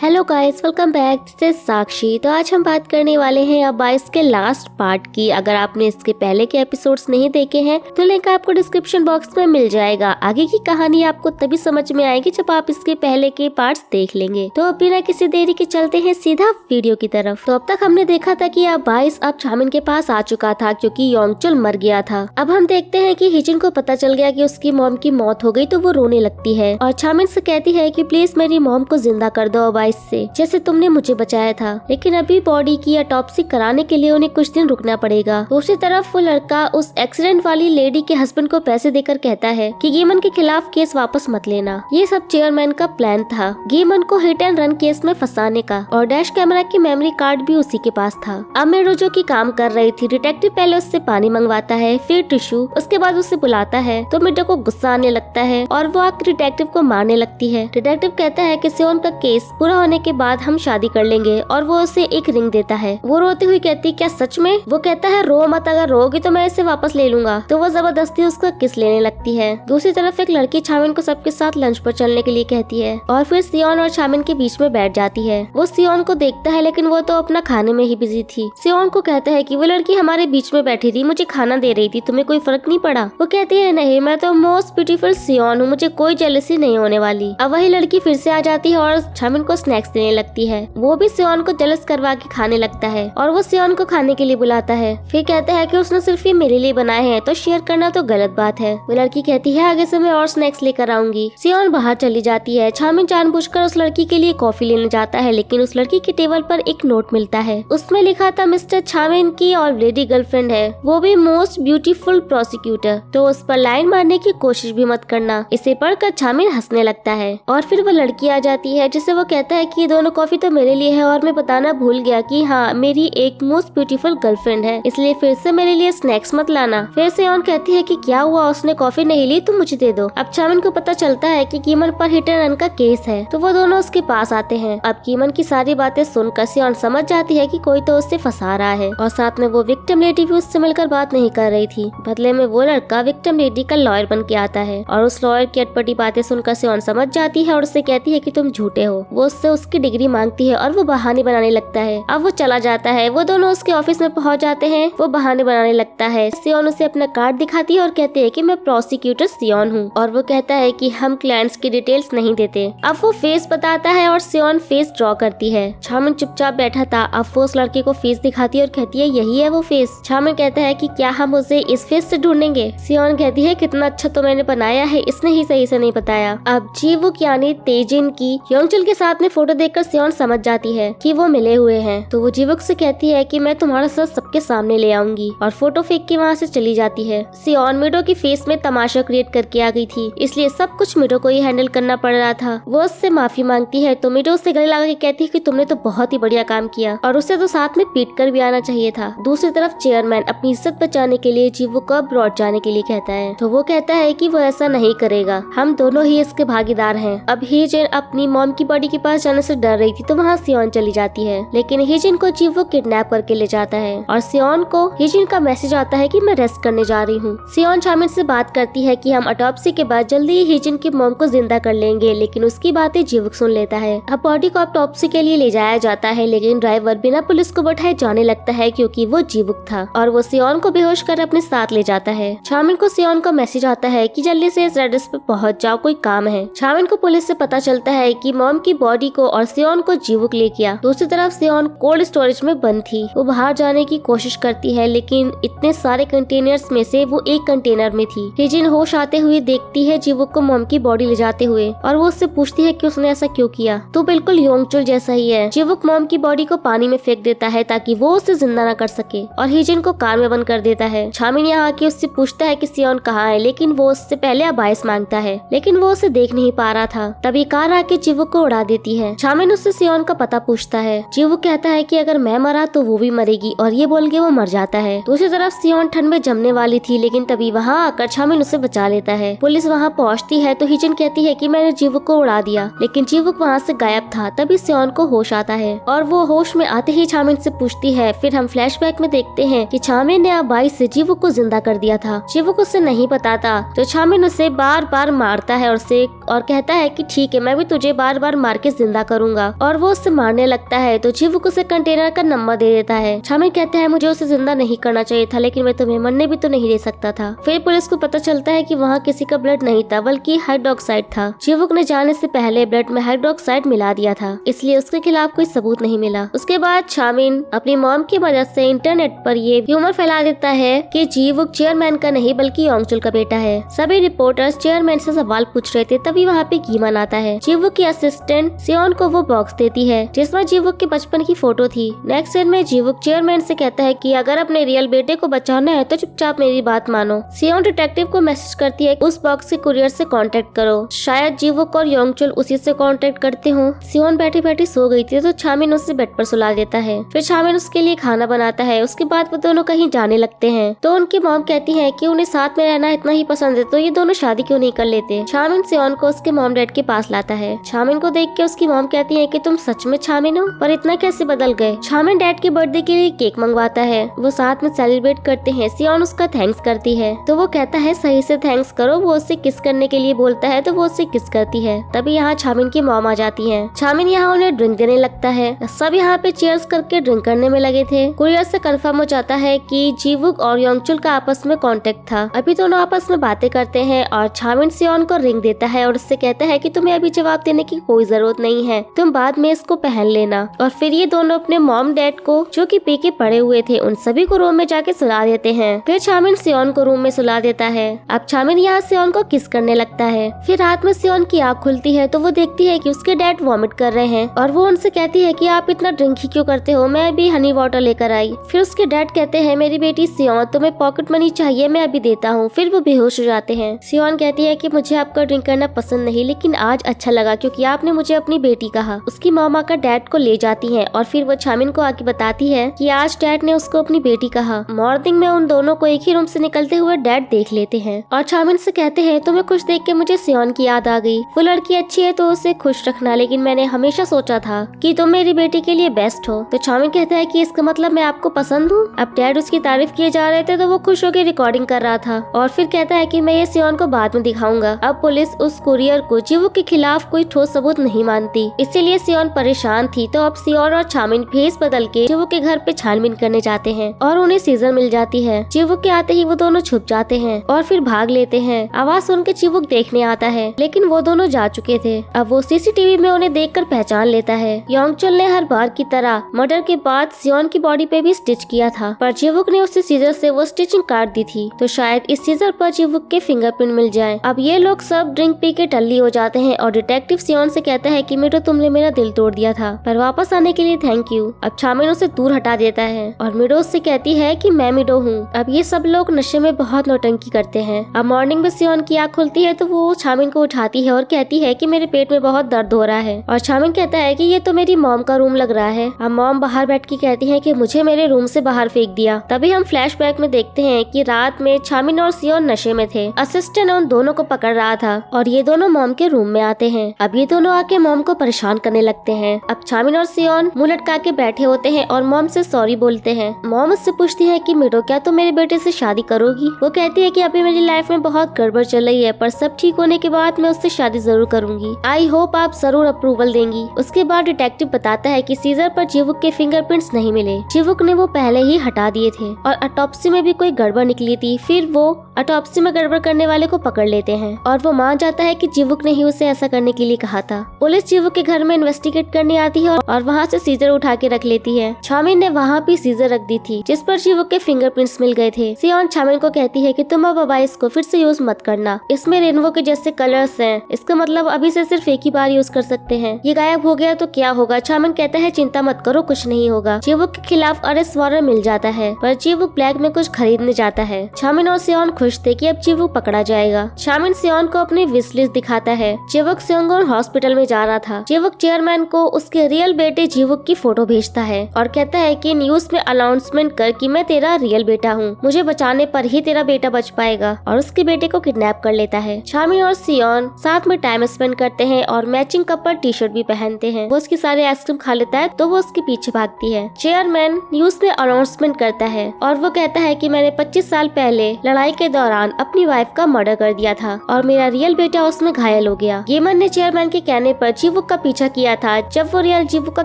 Hello guys, welcome back. This is Sakshi. तो आज हम बात करने वाले हैं अब 22 के लास्ट पार्ट की। अगर आपने इसके पहले के एपिसोड्स नहीं देखे हैं तो लिंक आपको डिस्क्रिप्शन बॉक्स में मिल जाएगा। आगे की कहानी आपको तभी समझ में आएगी जब आप इसके पहले के पार्ट्स देख लेंगे। तो अब बिना किसी देरी के चलते हैं सीधा वीडियो की तरफ। तो अब तक हमने देखा था कि अब 22 अब चामिन के पास आ चुका था क्योंकि योंगचुल मर गया था। अब हम देखते हैं कि हिजिन को पता चल गया कि उसकी मॉम की मौत हो गई, तो वो रोने लगती है और चामिन से कहती है कि प्लीज मेरी मॉम को जिंदा कर दो अब से, जैसे तुमने मुझे बचाया था। लेकिन अभी बॉडी की ऑटोप्सी कराने के लिए उन्हें कुछ दिन रुकना पड़ेगा। दूसरी तरफ वो लड़का उस एक्सीडेंट वाली लेडी के हस्बैंड को पैसे देकर कहता है कि गीमन के खिलाफ केस वापस मत लेना। ये सब चेयरमैन का प्लान था, गीमन को हिट एंड रन केस में फंसाने का, और डैश कैमरा की मेमोरी कार्ड भी उसी के पास था। अब मेडो जो की काम कर रही थी, डिटेक्टिव पहले उससे पानी मंगवाता है, फिर टिश्यू, उसके बाद उसे बुलाता है तो मेडो को गुस्सा आने लगता है और वो आकर डिटेक्टिव को मारने लगती है। डिटेक्टिव कहता है कि सियोन का केस पूरा होने के बाद हम शादी कर लेंगे और वो उसे एक रिंग देता है। वो रोती हुई कहती क्या सच में? वो कहता है रो मत, अगर रोगी तो मैं इसे वापस ले लूंगा। तो वो जबरदस्ती उसका किस लेने लगती है। दूसरी तरफ एक लड़की चामिन को सबके साथ लंच पर चलने के लिए कहती है और फिर सियोन और चामिन के बीच में बैठ जाती है। वो सियोन को देखता है लेकिन वो तो अपना खाने में ही बिजी थी। सियोन को कहता है कि वो लड़की हमारे बीच में बैठी थी, मुझे खाना दे रही थी, तुम्हें कोई फर्क नहीं पड़ा? वो कहती है नहीं, मैं तो मोस्ट ब्यूटीफुल सियोन हूँ, मुझे कोई जेलसी नहीं होने वाली। अब वही लड़की फिर से आ जाती है और चामिन को स्नैक्स देने लगती है। वो भी सियोन को जेलस करवा के खाने लगता है और वो सियोन को खाने के लिए बुलाता है। फिर कहता है कि उसने सिर्फ ये मेरे लिए बनाए हैं, तो शेयर करना तो गलत बात है। वो लड़की कहती है आगे से मैं और स्नैक्स लेकर आऊंगी। सियोन बाहर चली जाती है। चामिन जानबूझकर उस लड़की के लिए कॉफी लेने जाता है, लेकिन उस लड़की के टेबल पर एक नोट मिलता है। उसमें लिखा था मिस्टर चामिन की ऑलरेडी गर्लफ्रेंड है, वो भी मोस्ट ब्यूटीफुल प्रोसिक्यूटर, तो उस पर लाइन मारने की कोशिश भी मत करना। इसे पढ़कर चामिन हंसने लगता है और फिर वो लड़की आ जाती है जिसे वो कहता है कि दोनों कॉफी तो मेरे लिए है और मैं बताना भूल गया कि हाँ मेरी एक मोस्ट ब्यूटीफुल गर्लफ्रेंड है, इसलिए फिर से मेरे लिए स्नैक्स मत लाना। फिर सियोन कहती है कि क्या हुआ, उसने कॉफी नहीं ली तो मुझे दे दो। अब चामिन को पता चलता है कि कीमन पर हिट एंड रन का केस है, तो वो दोनों उसके पास आते हैं। अब कीमन की सारी बातें सुनकर सियोन समझ जाती है कि कोई तो उससे फंसा रहा है और साथ में वो विक्टिम लेडी भी उससे मिलकर बात नहीं कर रही थी। बदले में वो लड़का विक्टिम लेडी का लॉयर बन के आता है और उस लॉयर की अटपटी बातें सुनकर सियोन समझ जाती है और उससे कहती है कि तुम झूठे हो। वो उससे उसकी डिग्री मांगती है और वो बहाने बनाने लगता है। अब वो चला जाता है। वो दोनों उसके ऑफिस में पहुंच जाते हैं। वो बहाने बनाने लगता है। सियोन उसे अपना कार्ड दिखाती है और कहती है कि मैं प्रोसिक्यूटर सियोन हूँ, और वो कहता है कि हम क्लाइंट्स की डिटेल्स नहीं देते। अब वो फेस बताता है और सियोन फेस ड्रॉ करती है। चामिन चुपचाप बैठा था। अब वो उस लड़के को फेस दिखाती है और कहती है यही है वो फेस। चामिन कहता है कि क्या हम उसे इस फेस से ढूंढेंगे? सियोन कहती है कितना अच्छा तो मैंने बनाया है, इसने ही सही से नहीं बताया। अब जीवुक यानी तेजिन की योंगचुल के साथ में फोटो देखकर सियोन समझ जाती है कि वो मिले हुए हैं। तो वो जीवुक से कहती है कि मैं तुम्हारा सर सबके सामने ले आऊंगी, और फोटो फेंक के वहाँ से चली जाती है। सियोन मिडो की फेस में तमाशा क्रिएट करके आ गई थी, इसलिए सब कुछ मिडो को ही हैंडल करना पड़ रहा था। वो उससे माफी मांगती है तो मिडो उससे गले लगा के कहती है कि तुमने तो बहुत ही बढ़िया काम किया और उसे तो साथ में पीट कर भी आना चाहिए था। दूसरी तरफ चेयरमैन अपनी इज्जत बचाने के लिए जीवुक को अब्रॉड जाने के लिए कहता है, तो वो कहता है कि वो ऐसा नहीं करेगा, हम दोनों ही इसके भागीदार हैं। अब हिजिन अपनी मॉम की बॉडी के पास जाने से डर रही थी, तो वहाँ सियोन चली जाती है, लेकिन हिजिन को जीवुक किडनैप करके ले जाता है और सियोन को हिजिन का मैसेज आता है कि मैं रेस्ट करने जा रही हूँ। सियोन चामिन से बात करती है कि हम ऑटोप्सी के बाद जल्दी ही हिजिन की मॉम को जिंदा कर लेंगे, लेकिन उसकी बातें जीवुक सुन लेता है। अब बॉडी को ऑटोप्सी के लिए ले जाया जाता है, लेकिन ड्राइवर बिना पुलिस को बैठाए जाने लगता है क्योंकि वो जीवुक था और वो सियोन को बेहोश कर अपने साथ ले जाता है। चामिन को सियोन का मैसेज आता है कि जल्दी से इस एड्रेस पे पहुंच जाओ, कोई काम है। चामिन को पुलिस से पता चलता है कि मॉम की बॉडी को और सियोन को जीवुक ले गया। दूसरी तरफ सियोन कोल्ड स्टोरेज में बंद थी। वो बाहर जाने की कोशिश करती है, लेकिन इतने सारे कंटेनर्स में से वो एक कंटेनर में थी। हिजिन होश आते हुए देखती है जीवुक को मॉम की बॉडी ले जाते हुए और वो उससे पूछती है कि उसने ऐसा क्यों किया। तो बिल्कुल योंगचुल जैसा ही है। जीवुक मॉम की बॉडी को पानी में फेंक देता है ताकि वो उसे जिंदा न कर सके और हिजिन को कार में बंद कर देता है। चामिन यहाँ आके उससे पूछता है कि सियोन कहाँ है, लेकिन वो उससे पहले अबाइस मांगता है, लेकिन वो उसे देख नहीं पा रहा था। तभी कार आके जीवुक को उड़ा देती है। चामिन उससे सियोन का पता पूछता है। जीवुक कहता है कि अगर मैं मरा तो वो भी मरेगी, और ये बोल के वो मर जाता है। दूसरी तरफ सियोन ठंड में जमने वाली थी, लेकिन तभी वहाँ आकर चामिन उसे बचा लेता है। पुलिस वहाँ पहुँचती है तो हिजिन कहती है कि मैंने जीवुक को उड़ा दिया, लेकिन जीवुक वहाँ से गायब था। तभी सियोन को होश आता है और वो होश में आते ही चामिन से पूछती है। फिर हम फ्लैशबैक में देखते हैं कि चामिन ने अबाई से जीवुक को जिंदा कर दिया था। जीवुक उसे नहीं पता था, तो चामिन उसे बार बार मारता है और कहता है कि ठीक है, मैं भी तुझे बार बार मार के जिंदा जिंदा करूंगा, और वो उससे मारने लगता है तो जीवुक उसे कंटेनर का नंबर दे देता है। चामिन कहता है मुझे उसे जिंदा नहीं करना चाहिए था, लेकिन मैं तुम्हें मरने भी तो नहीं दे सकता था। फिर पुलिस को पता चलता है कि वहाँ किसी का ब्लड नहीं था बल्कि हाइड्रोक्साइड था। जीवुक ने जाने से पहले ब्लड में हाइड्रोक्साइड मिला दिया था, इसलिए उसके खिलाफ कोई सबूत नहीं मिला। उसके बाद चामिन अपनी मॉम की मदद से इंटरनेट पर ये र्यूमर फैला देता है कि जीवुक चेयरमैन का नहीं बल्कि योंगचुल का बेटा है। सभी रिपोर्टर्स चेयरमैन से सवाल पूछ रहे थे, तभी वहाँ पे गीमन आता है। जीवुक की असिस्टेंट सियोन को वो बॉक्स देती है जिसमें जीवुक के बचपन की फोटो थी। नेक्स्ट सीन में जीवुक चेयरमैन से कहता है कि अगर अपने रियल बेटे को बचाना है तो चुपचाप मेरी बात मानो। सियोन डिटेक्टिव को मैसेज करती है उस बॉक्स के कुरियर से कांटेक्ट करो, शायद जीवुक और योंगचुल उसी से कांटेक्ट करते हो। सियोन बैठी बैठी सो गई थी तो चामिन उसे बेड पर सुला देता है। फिर चामिन उसके लिए खाना बनाता है। उसके बाद वो दोनों कहीं जाने लगते हैं तो उनकी मॉम कहती है कि उन्हें साथ में रहना इतना ही पसंद है तो ये दोनों शादी क्यों नहीं कर लेते। चामिन सियोन को उसके मॉम डैड के पास लाता है। चामिन को देख के उसकी मॉम कहती है कि तुम सच में चामिन हो, पर इतना कैसे बदल गए। चामिन डैड के बर्थडे के लिए केक मंगवाता है, वो साथ में सेलिब्रेट करते हैं। सियोन उसका थैंक्स करती है तो वो कहता है सही से थैंक्स करो। वो उससे किस करने के लिए बोलता है तो वो उससे किस करती है। तभी यहाँ चामिन की मॉम आ जाती है। चामिन यहाँ उन्हें ड्रिंक देने लगता है। सब यहाँ पे चीयर्स करके ड्रिंक करने में लगे थे। कुरियर से कंफर्म हो जाता है कि जीवुक और योंगचुल का आपस में कांटेक्ट था। अभी दोनों आपस में बातें करते हैं और चामिन सियोन को रिंग देता है और उससे कहता है कि तुम्हें अभी जवाब देने की कोई जरूरत नहीं है, तुम बाद में इसको पहन लेना। और फिर ये दोनों अपने मॉम डैड को जो कि पी के पड़े हुए थे उन सभी को रूम में जाके सुला देते हैं। फिर चामिन सियोन को रूम में सुला देता है। अब चामिन यहाँ सियोन को किस करने लगता है। फिर रात में सियोन की आँख खुलती है तो वो देखती है कि उसके डैड वॉमिट कर रहे हैं और वो उनसे कहती है कि आप इतना ड्रिंक ही क्यों करते हो, मैं अभी हनी वाटर लेकर आई। फिर उसके डैड कहते हैं मेरी बेटी सियोन तुम्हें पॉकेट मनी चाहिए, मैं अभी देता हूँ। फिर वो बेहोश हो जाते हैं। सियोन कहती है कि मुझे आपका ड्रिंक करना पसंद नहीं, लेकिन आज अच्छा लगा क्योंकि आपने मुझे अपनी बेटी कहा। उसकी मामा का डैड को ले जाती है और फिर वो चामिन को आके बताती है कि आज डैड ने उसको अपनी बेटी कहा। मॉर्निंग में उन दोनों को एक ही रूम से निकलते हुए डैड देख लेते हैं और चामिन से कहते हैं तुम्हें खुश देख के मुझे सियोन की याद आ गई। वो लड़की अच्छी है तो उसे खुश रखना, लेकिन मैंने हमेशा सोचा था कि तुम मेरी बेटी के लिए बेस्ट हो। तो चामिन कहता है कि इसका मतलब मैं आपको पसंद हूँ। अब डैड उसकी तारीफ किए जा रहे थे तो वो खुश होकर रिकॉर्डिंग कर रहा था और फिर कहता है कि मैं ये सियोन को बाद में दिखाऊंगा। अब पुलिस उस कुरियर को जीवुक के खिलाफ कोई ठोस सबूत नहीं मानती, इसीलिए सियोन परेशान थी। तो अब सियोन और चामिन भेस बदल के जीवुक के घर पे छानबीन करने जाते हैं और उन्हें सीजर मिल जाती है। जीवुक के आते ही वो दोनों छुप जाते हैं और फिर भाग लेते हैं। आवाज सुन के जीवुक देखने आता है, लेकिन वो दोनों जा चुके थे। अब वो सीसीटीवी में उन्हें देखकर पहचान लेता है। योंगचुल ने हर बार की तरह मर्डर के बाद सियोन की बॉडी पे भी स्टिच किया था, पर जीवुक ने उसे सीजर से वो स्टिचिंग काट दी थी, तो शायद इस सीजर पर जीवुक के फिंगरप्रिंट मिल जाए। अब ये लोग सब ड्रिंक पी के टल्ली हो जाते हैं और डिटेक्टिव सियोन से कहता है कि मिडो तुमने मेरा दिल तोड़ दिया था, पर वापस आने के लिए थैंक यू। अब चामिन उसे दूर हटा देता है और मिडो से कहती है कि मैं मिडो हूँ। अब ये सब लोग नशे में बहुत नौटंकी करते हैं। अब मॉर्निंग में सियोन की आँख खुलती है तो वो चामिन को उठाती है और कहती है कि मेरे पेट में बहुत दर्द हो रहा है। और चामिन कहता है कि ये तो मेरी मॉम का रूम लग रहा है। अब मॉम बाहर बैठ के कहती है कि मुझे मेरे रूम से बाहर फेंक दिया। तभी हम फ्लैशबैक में देखते हैं कि रात में चामिन और सियोन नशे में थे। असिस्टेंट उन दोनों को पकड़ रहा था और ये दोनों मॉम के रूम में आते हैं। अब ये दोनों आके मॉम को परेशान करने लगते हैं। अब चामिन और सियोन मुंह लटका के बैठे होते हैं और मॉम से सॉरी बोलते हैं। मॉम उससे पूछती है कि मिडो क्या तुम मेरे बेटे से शादी करोगी। वो कहती है कि अभी मेरी लाइफ में बहुत गड़बड़ चल रही है, पर सब ठीक होने के बाद मैं उससे शादी जरूर करूंगी। आई होप आप जरूर अप्रूवल देंगी। उसके बाद डिटेक्टिव बताता है कि सीजर पर जीवुक के फिंगरप्रिंट्स नहीं मिले, जीवुक ने वो पहले ही हटा दिए थे और ऑटोप्सी में भी कोई गड़बड़ निकली थी। फिर वो ऑटोप्सी में गड़बड़ करने वाले को पकड़ लेते हैं और वो मान जाता है कि जीवुक ने ही उसे ऐसा करने के लिए कहा था। पुलिस जीवुक के घर में इन्वेस्टिगेट करने आती है और वहाँ से सीजर उठा के रख लेती है। चामिन ने वहाँ भी सीजर रख दी थी जिस पर जीवुक के फिंगरप्रिंट्स मिल गए थे। सियोन चामिन को कहती है कि तुम अब इसको फिर से यूज मत करना, इसमें रेनबो के जैसे कलर्स हैं, इसका मतलब अभी से सिर्फ एक ही बार यूज कर सकते हैं। ये गायब हो गया तो क्या होगा। चामिन कहता है चिंता मत करो, कुछ नहीं होगा। जीवुक के खिलाफ अरेस्ट वारंट मिल जाता है, पर जीवुक ब्लैक में कुछ खरीदने जाता है। चामिन और सियोन खुश थे कि अब जीवुक पकड़ा जाएगा। चामिन सियोन को अपनी विश लिस्ट दिखाता है। जीवुक सियोंगोन हॉस्पिटल में जा रहा था। जीवुक चेयरमैन को उसके रियल बेटे जीवुक की फोटो भेजता है और कहता है कि न्यूज में अनाउंसमेंट कर कि मैं तेरा रियल बेटा हूँ, मुझे बचाने पर ही तेरा बेटा बच पाएगा, और उसके बेटे को किडनैप कर लेता है। चामिन और सियोन साथ में टाइम स्पेंड करते हैं और मैचिंग कपल टी शर्ट भी पहनते हैं। वो उसकी सारे आइसक्रीम खा लेता है तो वो उसके पीछे भागती है। चेयरमैन न्यूज में अनाउंसमेंट करता है और वो कहता है कि मैंने 25 साल पहले लड़ाई के दौरान अपनी वाइफ का मर्डर कर दिया था और मेरा रियल बेटा उसमें घायल हो गया। गेमन ने चेयरमैन के कहने पर जीवुक का पीछा किया था जब वो रियल जीवुक का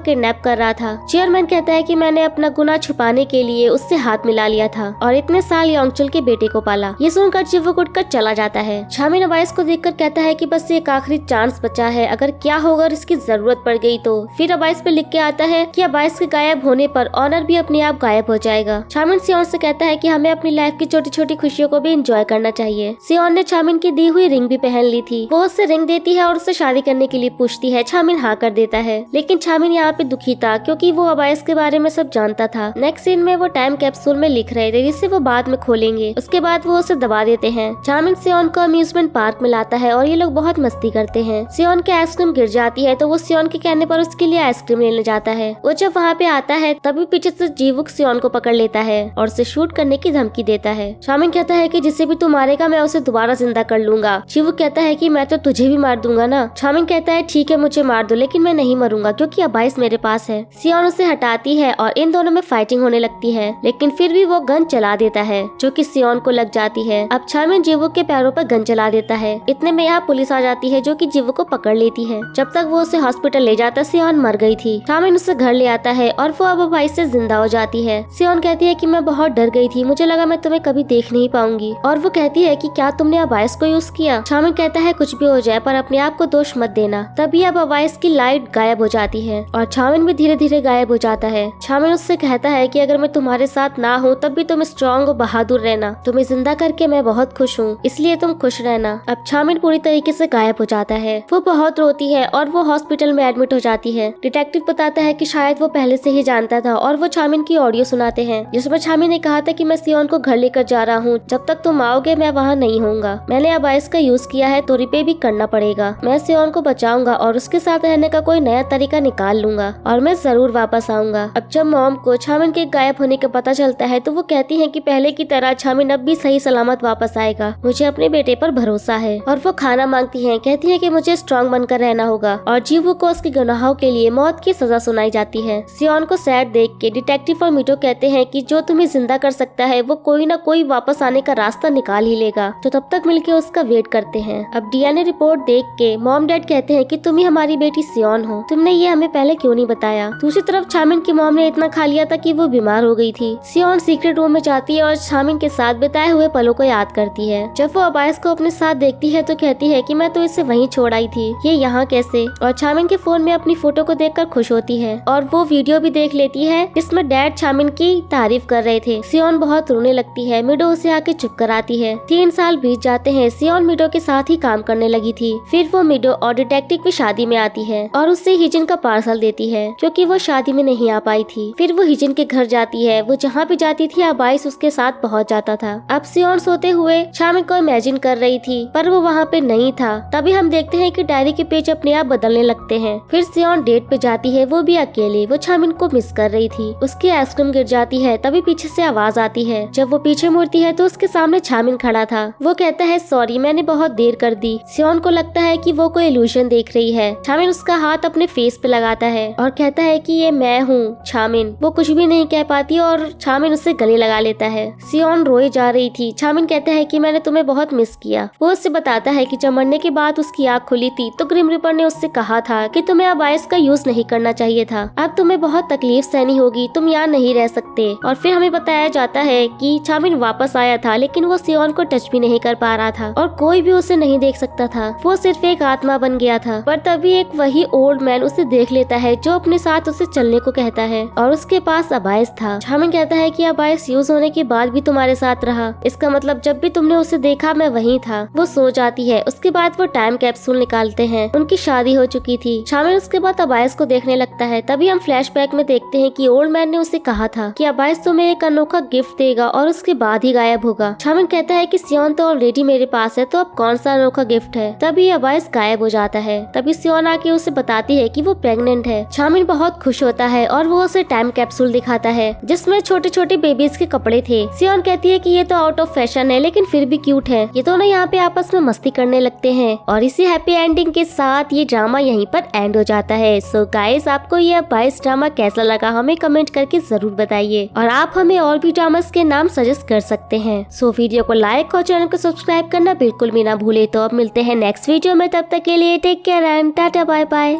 किडनैप कर रहा था। चेयरमैन कहता है कि मैंने अपना गुनाह छुपाने के लिए उससे हाथ मिला लिया था और इतने साल योंगचुल के बेटे को पाला। ये सुनकर जीवुक उठकर चला जाता है। चामिन अबाइस को देखकर कहता है कि बस एक आखिरी चांस बचा है, अगर क्या होगा और इसकी जरूरत पड़ गई तो। फिर अबाइस पे लिख के आता है कि अबाइस के गायब होने पर ऑनर भी अपने आप गायब हो जाएगा। चामिन सियोन से कहता है कि हमें अपनी लाइफ की छोटी छोटी खुशियों को भी एंजॉय करना चाहिए। सियोन ने चामिन की दी हुई रिंग भी पहन ली थी। वो उससे रिंग देती है और उससे शादी करने के लिए पूछती है। चामिन हाँ कर देता है, लेकिन चामिन यहाँ पे दुखी था क्योंकि वो अबाइस के बारे में सब जानता था। नेक्स्ट सीन में वो टाइम कैप्सूल में लिख रहे थे जिसे वो बाद में खोलेंगे। उसके बाद वो उसे दबा देते हैं। चामिन सियोन को अम्यूजमेंट पार्क में लाता है और ये लोग बहुत मस्ती करते हैं। सियोन की आइसक्रीम गिर जाती है तो वो सियोन के कहने पर उसके लिए आइसक्रीम लेने जाता है। वो जब वहाँ पे आता है तभी पीछे से जीवुक सियोन को पकड़ लेता है और उसे शूट करने की धमकी देता है। चामिन कहता है कि जिसे भी तू मारेगा मैं उसे दोबारा जिंदा कर लूंगा। जीवुक कहता है कि मैं तो तुझे भी मार दूंगा ना। चामिन कहता है ठीक है मुझे मार दो, लेकिन मैं नहीं मरूंगा क्योंकि अबाइस मेरे पास है। सियोन उसे हटाती है और इन दोनों में फाइटिंग होने लगती है, लेकिन फिर भी वो गन चला देता है जो कि सियोन को लग जाती है। अब चामिन जीवुक के पैरों पर गन चला देता है। इतने में यहाँ पुलिस आ जाती है जो कि जीवुक को पकड़ लेती है। जब तक वो उसे हॉस्पिटल ले जाता सियोन मर गई थी। चामिन उसे घर ले आता है और वो अब अबाइस से जिंदा हो जाती है। सियोन कहती है कि मैं बहुत डर गई थी, मुझे लगा मैं तुम्हें कभी देख नहीं पाऊंगी। और वो कहती है कि क्या तुमने अबाइस को यूज किया। चामिन कहता है कुछ भी हो जाए पर अपने आप को दोष मत देना। तभी अब अबाइस की लाइट गायब हो जाती है और चामिन भी धीरे धीरे गायब हो जाता है। चामिन उससे कहता है कि अगर मैं तुम्हारे साथ ना हूँ तब भी तुम स्ट्रॉन्ग और बहादुर रहना। तुम्हें जिंदा करके मैं बहुत खुश हूँ, इसलिए तुम खुश रहना। अब चामिन पूरी तरीके से गायब हो जाता है। वो बहुत रोती है और वो हॉस्पिटल में एडमिट हो जाती है। डिटेक्टिव बताता है कि शायद वो पहले से ही जानता था और वो चामिन की ऑडियो सुनाते हैं जिसमें चामिन ने कहा था कि मैं सियोन को घर लेकर जा रहा हूँ, जब तक तुम आओगे मैं वहाँ नहीं होऊंगा। मैंने अबाइस का यूज किया है तो रिपे भी करना पड़ेगा। मैं सियोन को बचाऊंगा और उसके साथ रहने का कोई नया तरीका निकाल लूंगा और मैं जरूर वापस आऊंगा। अब जब मॉम को चामिन के गायब होने का पता चलता है तो वो कहती है कि पहले की तरह चामिन अब भी सही सलामत वापस आएगा, मुझे अपने बेटे पर भरोसा है। और वो खाना मांगती है, कहती है कि मुझे स्ट्रॉन्ग बनकर रहना होगा और जीवू को उसके गुनाहों के लिए मौत की सजा सुनाई जाती है। सियोन को सैड देख के डिटेक्टिव और मीटो कहते हैं कि जो तुम्हें जिंदा कर सकता है वो कोई ना कोई वापस आने का रास्ता निकाल ही लेगा, तो तब तक मिलके उसका वेट करते हैं। अब डीएनए रिपोर्ट देख के मॉम डैड कहते हैं कि तुम ही हमारी बेटी सियोन हो, तुमने ये हमें पहले क्यों नहीं बताया। दूसरी तरफ चामिन की मॉम ने इतना खा लिया था कि वो बीमार हो गई थी। सियोन सीक्रेट रूम में जाती है और चामिन के साथ बिताए हुए पलों को याद करती है। जब वो अबाइस को अपने साथ देखती है तो कहती है कि मैं तो इसे वहीं छोड़ आई थी, ये यहाँ कैसे। और चामिन के फोन में अपनी फोटो को देखकर खुश होती है और वो वीडियो भी देख लेती है जिसमें डैड चामिन की तारीफ कर रहे थे। सियोन बहुत रोने लगती है। मिडो उसे आके चुप कराती है। 3 साल बीत जाते हैं। सियोन मिडो के साथ ही काम करने लगी थी। फिर वो मिडो और डिटेक्टिव की शादी में आती है और उससे हिजिन का पार्सल देती है क्योंकि वो शादी में नहीं आ पाई थी। फिर वो हिजिन के घर जाती है। वो जहाँ भी जाती थी अबाइस उसके साथ पहुँच जाता था। अब सियोन सोते हुए चामिन को इमेजिन कर रही थी पर वो वहाँ पे नहीं था। तभी हम देखते हैं कि डायरी के पेज अपने आप बदलने लगते हैं। फिर सियोन डेट पे जाती है, वो भी अकेले। वो चामिन को मिस कर रही थी। उसकी आइसक्रीम गिर जाती है। तभी पीछे से आवाज आती है। जब वो पीछे मुड़ती है तो उसके सामने चामिन खड़ा था। वो कहता है सॉरी मैंने बहुत देर कर दी। सियोन को लगता है कि वो कोई इल्यूजन देख रही है। चामिन उसका हाथ अपने फेस पे लगाता है और कहता है कि ये मैं हूँ चामिन। वो कुछ भी नहीं कह पाती और चामिन उससे गले लगा लेता है। सियोन रोए जा रही थी। चामिन कहता है कि मैंने तुम्हें बहुत मिस किया। वो उससे बताता है कि जब मरने के बाद उसकी आँख खुली थी तो ग्रिम रिपर ने उससे कहा था कि तुम्हें अबाइस का यूज नहीं करना चाहिए था। अब तुम्हें बहुत तकलीफ सहनी होगी, तुम यहाँ नहीं रह सकते। और फिर हमें बताया जाता है कि चामिन वापस आया था लेकिन वो सियोन को टच भी नहीं कर पा रहा था और कोई भी उसे नहीं देख सकता था। वो सिर्फ एक आत्मा बन गया था। पर तभी एक वही ओल्ड मैन उसे देख लेता है जो अपने साथ उसे चलने को कहता है और उसके पास अबाइस था। चामिन कहता है कि अबाइस यूज होने के बाद भी तुम्हारे साथ रहा, इसका मतलब जब भी तुमने उसे देखा मैं वहीं था। वो सो जाती है। उसके बाद वो टाइम कैप्सूल निकालते हैं। उनकी शादी हो चुकी थी। चामिन उसके बाद अबाइस को देखने लगता है। तभी हम फ्लैशबैक में देखते हैं कि ओल्ड मैन ने उसे कहा था कि अबाइस तुम्हें एक अनोखा गिफ्ट देगा और उसके बाद ही गायब होगा। चामिन कहता है कि सियोन तो ऑलरेडी मेरे पास है, तो अब कौन सा अनोखा गिफ्ट है। तभी अबाइस गायब हो जाता है। तभी सियोन आके उसे बताती है कि वो प्रेग्नेंट है। चामिन बहुत खुश होता है और वो उसे टाइम कैप्सूल दिखाता है जिसमें छोटे छोटे बेबीज के कपड़े थे। सियोन कहती है कि ये तो आउट ऑफ फैशन है लेकिन फिर भी क्यूट है। ये दोनों यहाँ पे आपस में मस्ती करने लगते हैं और इसी हैप्पी एंडिंग के साथ ये ड्रामा यहीं पर एंड हो जाता है। सो गाइस आपको ये अबाइस ड्रामा कैसा लगा हमें कमेंट करके जरूर बताइए और आप हमें और भी ड्रामास के नाम सजेस्ट कर सकते हैं। सो वीडियो को लाइक और चैनल को सब्सक्राइब करना बिल्कुल भी ना भूले। तो अब मिलते हैं नेक्स्ट वीडियो में, तब तक के लिए take care and tata bye bye.